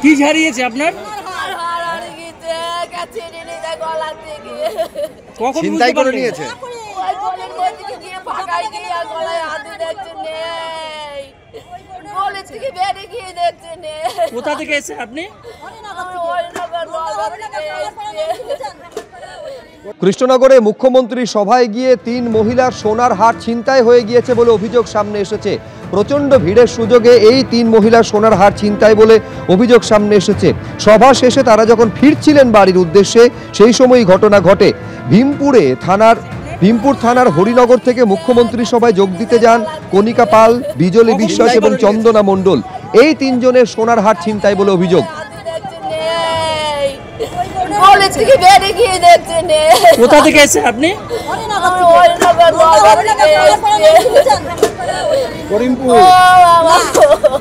কি হারিয়েছে আপনার? কখন চিন্তাই করে নিয়েছে? কোথা থেকে এসে আপনি? কৃষ্ণনগরে মুখ্যমন্ত্রী সভায় গিয়ে 3 মহিলার সোনার হার ছিনতাই হয়ে গিয়েছে বলে অভিযোগ সামনে এসেছে। প্রচন্ড ভিড়ের সুযোগে এই 3 মহিলার সোনার হার ছিনতাই বলে অভিযোগ সামনে এসেছে। সভা শেষে তারা যখন ফিরছিলেন বাড়ির উদ্দেশ্যে সেই সময়ই ঘটনা ঘটে। ভীমপুর থানার হরিনগর থেকে মুখ্যমন্ত্রী সভায় যোগ দিতে যান কণিকা পাল, বিজলি বিশ্বাস এবং চন্দনা মণ্ডল। এই 3 জনের সোনার হার ছিনতাই বলে অভিযোগ। কোথা থেকে এসে আপনি?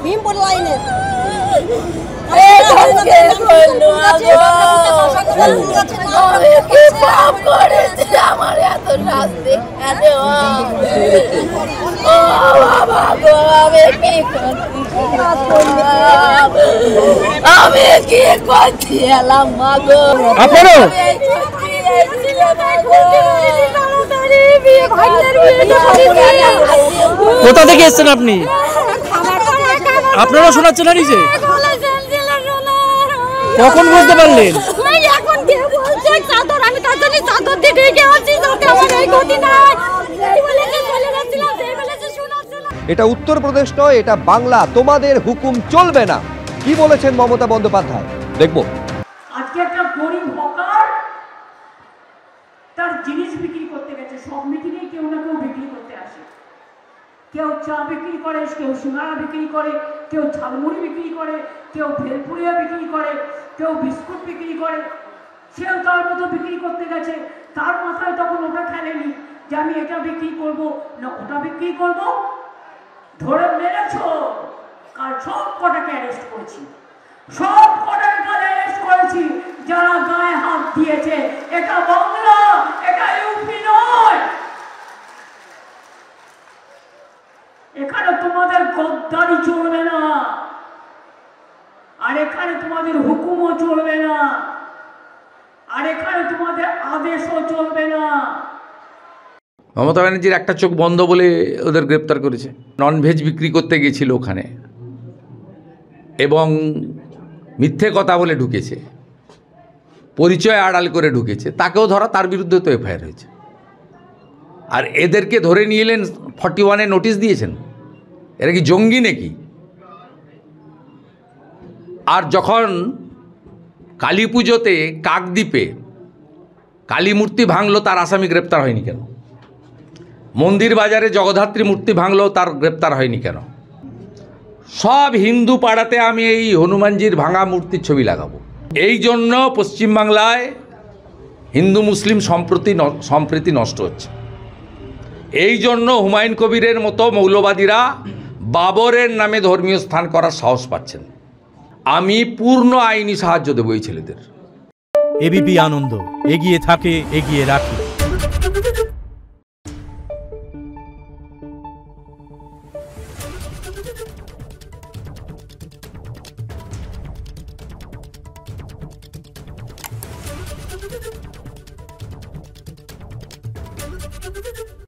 ভীমপুর লাইনে আমার এত শাস্তি আমি কি করছি এলাম মাগো। আপনারও কোথা থেকে এসেছেন আপনি? আপনারা শোনাচ্ছেন না নিজে? কখন বুঝতে পারলেন? এটা উত্তরপ্রদেশ নয়, এটা বাংলা। তোমাদের হুকুম চলবে না, কি বলেছেন মমতা বন্দ্যোপাধ্যায় দেখব। আজকে একটা গরিব হকার তার জিনিস বিক্রি করতে গেছে। সব মিটিংয়ে কেউ না কেউ বিক্রি করতে আসে। কেউ চা বিক্রি করে, কেউ সিঙ্গারা বিক্রি করে, কেউ ঝালমুড়ি বিক্রি করে, কেউ ভেলপুরিয়া বিক্রি করে, কেউ বিস্কুট বিক্রি করে। সেও তার মতো বিক্রি করতে গেছে। তার মাথায় তখন ওটা খেলেনি যে আমি এটা বিক্রি করব না ওটা বিক্রি করব। ধরে মেরেছ, কাল সব কটাকে অ্যারেস্ট করেছি, সব কটাকে কাল অ্যারেস্ট করেছি যারা গায়ে হাত দিয়েছে। এটা বাংলা, এটা ইউপি নয়। এখানে তোমাদের গদ্দারি চলবে না, আর এখানে তোমাদের হুকুমও চলবে না, আর এখানে তোমাদের আদেশও চলবে না। মমতা ব্যানার্জির একটা চোখ বন্ধ বলে ওদের গ্রেপ্তার করেছে। ননভেজ বিক্রি করতে গিয়েছিল ওখানে এবং মিথ্যে কথা বলে ঢুকেছে, পরিচয় আড়াল করে ঢুকেছে, তাকেও ধরা, তার বিরুদ্ধে তো এফআইআর হয়েছে। আর এদেরকে ধরে নিয়ে এলেন 41-এ নোটিশ দিয়েছেন। এরা কি জঙ্গি নাকি? আর যখন কালী পুজোতে কাকদ্বীপে কালী মূর্তি ভাঙলো, তার আসামি গ্রেপ্তার হয়নি কেন? মন্দির বাজারে জগদ্ধাত্রী মূর্তি ভাঙলো, তার গ্রেপ্তার হয়নি কেন? সব হিন্দু পাড়াতে আমি এই হনুমানজির ভাঙা মূর্তির ছবি লাগাবো। এই জন্য পশ্চিমবাংলায় হিন্দু মুসলিম সম্প্রীতি নষ্ট হচ্ছে। এই জন্য হুমায়ুন কবিরের মতো মৌলবাদীরা বাবরের নামে ধর্মীয় স্থান করার সাহস পাচ্ছেন। আমি পূর্ণ আইনি সাহায্য দেবো এই ছেলেদের। এবিপি আনন্দ, এগিয়ে থাকে, এগিয়ে রাখে। Thank you.